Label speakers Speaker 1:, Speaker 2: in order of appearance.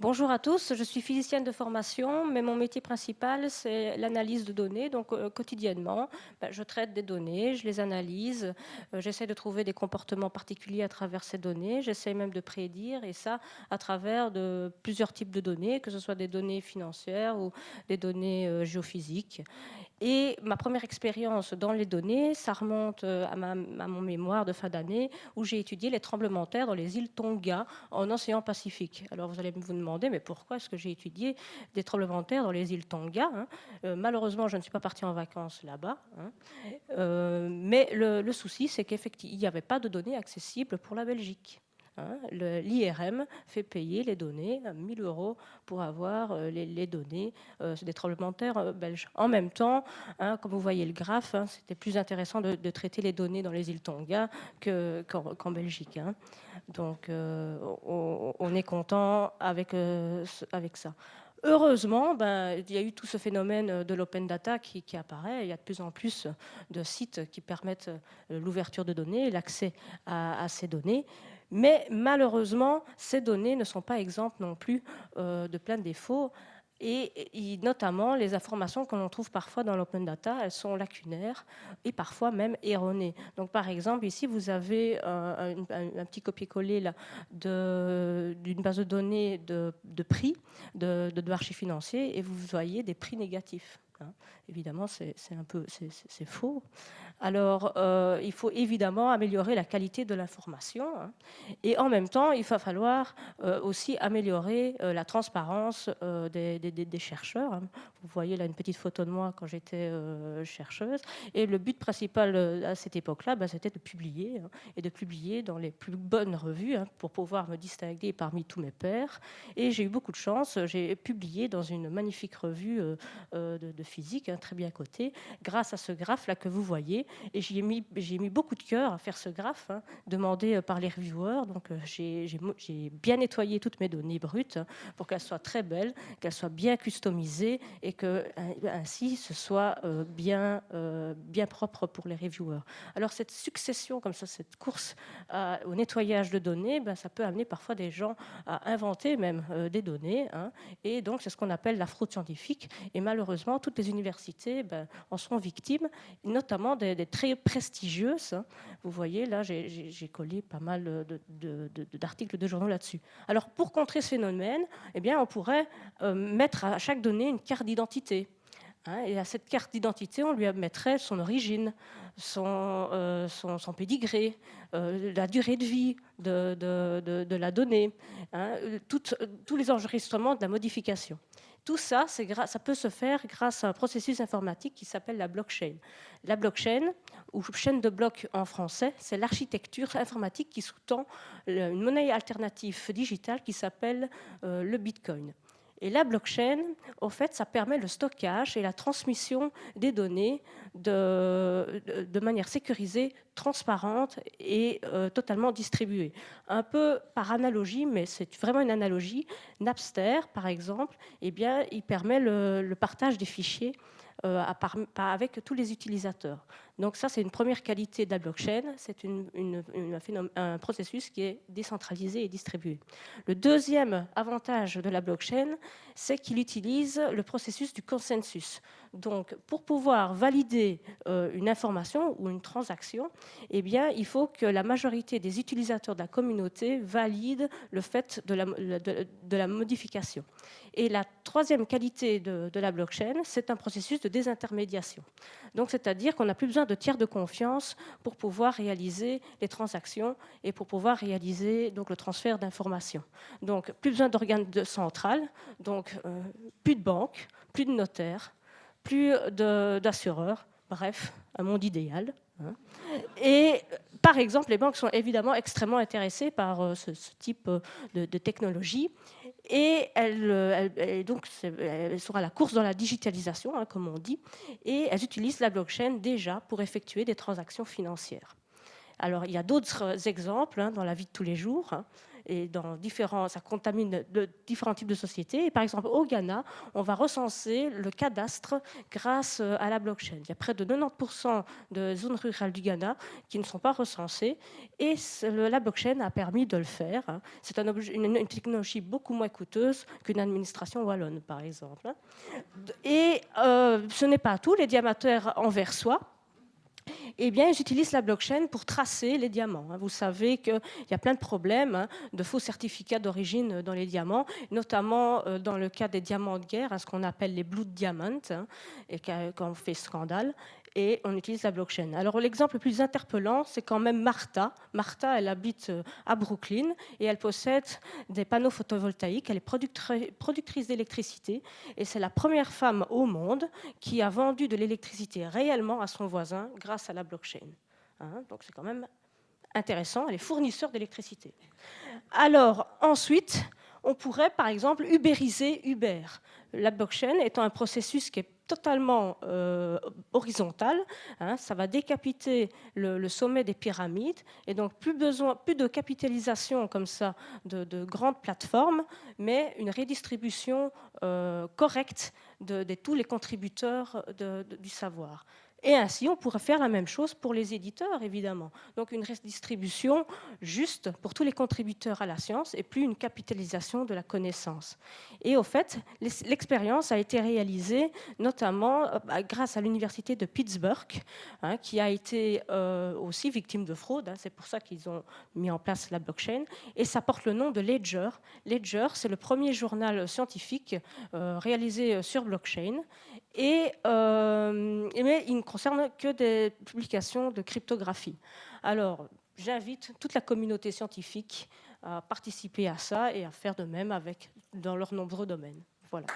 Speaker 1: Bonjour à tous, je suis physicienne de formation, mais mon métier principal, c'est l'analyse de données. Donc, quotidiennement, je traite des données, je les analyse, j'essaie de trouver des comportements particuliers à travers ces données, j'essaie même de prédire, et ça à travers de plusieurs types de données, que ce soit des données financières ou des données géophysiques. Et ma première expérience dans les données, ça remonte à mon mémoire de fin d'année, où j'ai étudié les tremblements de terre dans les îles Tonga, en océan Pacifique. Alors vous allez vous demander, mais pourquoi est-ce que j'ai étudié des tremblements de terre dans les îles Tonga, hein? Malheureusement, je ne suis pas partie en vacances là-bas, hein. Mais le souci, c'est qu'effectivement, il n'y avait pas de données accessibles pour la Belgique, hein. L'IRM fait payer les données, 1000 euros, pour avoir les données des tremblements de terre belges. En même temps, hein, comme vous voyez le graphe, hein, c'était plus intéressant de traiter les données dans les îles Tonga qu'en Belgique, hein. Donc, on est content avec ça. Heureusement, il y a eu tout ce phénomène de l'open data qui apparaît. Il y a de plus en plus de sites qui permettent l'ouverture de données, l'accès à ces données. Mais malheureusement, ces données ne sont pas exemptes non plus de plein de défauts. Et notamment, les informations que l'on trouve parfois dans l'open data, elles sont lacunaires et parfois même erronées. Donc, par exemple, ici, vous avez un petit copier-coller là, d'une base de données de prix, de marché financier, et vous voyez des prix négatifs, hein. Évidemment, c'est faux. Alors, il faut évidemment améliorer la qualité de l'information, hein. Et en même temps, il va falloir aussi améliorer la transparence des chercheurs, hein. Vous voyez là une petite photo de moi quand j'étais chercheuse. Et le but principal à cette époque-là, c'était de publier, hein, et de publier dans les plus bonnes revues, hein, pour pouvoir me distinguer parmi tous mes pairs. Et j'ai eu beaucoup de chance. J'ai publié dans une magnifique revue de physique, hein, très bien cotée, grâce à ce graphe-là que vous voyez. Et j'ai mis beaucoup de cœur à faire ce graphe, hein, demandé par les reviewers. Donc, j'ai bien nettoyé toutes mes données brutes, hein, pour qu'elles soient très belles, qu'elles soient bien customisées et que ainsi ce soit bien propre pour les reviewers. Alors, cette succession comme ça, cette course au nettoyage de données, ça peut amener parfois des gens à inventer même des données, hein. Et donc, c'est ce qu'on appelle la fraude scientifique. Et malheureusement, toutes les universités en sont victimes, notamment des très prestigieuses, hein. Vous voyez, là, j'ai collé pas mal d'articles de journaux là-dessus. Alors, pour contrer ce phénomène, eh bien, on pourrait mettre à chaque donnée une carte d'identité, hein. Et à cette carte d'identité, on lui mettrait son origine, son pédigré, la durée de vie de la donnée, hein, tous les enregistrements de la modification. Tout ça, ça peut se faire grâce à un processus informatique qui s'appelle la blockchain. La blockchain, ou chaîne de blocs en français, c'est l'architecture informatique qui sous-tend une monnaie alternative digitale qui s'appelle le Bitcoin. Et la blockchain, au fait, ça permet le stockage et la transmission des données de manière sécurisée, transparente et totalement distribuée. Un peu par analogie, mais c'est vraiment une analogie, Napster, par exemple, eh bien, il permet le partage des fichiers avec tous les utilisateurs. Donc ça, c'est une première qualité de la blockchain. C'est un processus qui est décentralisé et distribué. Le deuxième avantage de la blockchain, c'est qu'il utilise le processus du consensus. Donc, pour pouvoir valider une information ou une transaction, eh bien, il faut que la majorité des utilisateurs de la communauté valident le fait de la modification. Et la troisième qualité de la blockchain, c'est un processus de désintermédiation. Donc, c'est-à-dire qu'on n'a plus besoin de tiers de confiance pour pouvoir réaliser les transactions et pour pouvoir réaliser donc, le transfert d'informations. Donc, plus besoin d'organes central, donc plus de banques, plus de notaires, plus d'assureurs, bref, un monde idéal, hein. Et par exemple, les banques sont évidemment extrêmement intéressées par ce type de technologie, et elles sont à la course dans la digitalisation, hein, comme on dit, et elles utilisent la blockchain déjà pour effectuer des transactions financières. Alors, il y a d'autres exemples, hein, dans la vie de tous les jours, hein. et ça contamine de différents types de sociétés. Et par exemple, au Ghana, on va recenser le cadastre grâce à la blockchain. Il y a près de 90% de zones rurales du Ghana qui ne sont pas recensées, et la blockchain a permis de le faire. C'est une technologie beaucoup moins coûteuse qu'une administration wallonne, par exemple. Et ce n'est pas tout, les diamanteurs anversois, eh bien, ils utilisent la blockchain pour tracer les diamants. Vous savez qu'il y a plein de problèmes de faux certificats d'origine dans les diamants, notamment dans le cas des diamants de guerre, ce qu'on appelle les blood diamonds, et quand on fait scandale, et on utilise la blockchain. Alors, l'exemple le plus interpellant, c'est quand même Martha. Martha, elle habite à Brooklyn et elle possède des panneaux photovoltaïques. Elle est productrice d'électricité et c'est la première femme au monde qui a vendu de l'électricité réellement à son voisin grâce à la blockchain. Donc c'est quand même intéressant, elle est fournisseur d'électricité. Alors ensuite, on pourrait par exemple ubériser Uber. La blockchain étant un processus qui est totalement horizontal, ça va décapiter le sommet des pyramides et donc plus de capitalisation comme ça de grandes plateformes, mais une redistribution correcte de tous les contributeurs du savoir. Et ainsi, on pourrait faire la même chose pour les éditeurs, évidemment. Donc une redistribution juste pour tous les contributeurs à la science et plus une capitalisation de la connaissance. Et au fait, l'expérience a été réalisée notamment grâce à l'université de Pittsburgh, qui a été aussi victime de fraude. C'est pour ça qu'ils ont mis en place la blockchain. Et ça porte le nom de Ledger. Ledger, c'est le premier journal scientifique réalisé sur blockchain. Mais il ne concerne que des publications de cryptographie. Alors, j'invite toute la communauté scientifique à participer à ça et à faire de même dans leurs nombreux domaines. Voilà.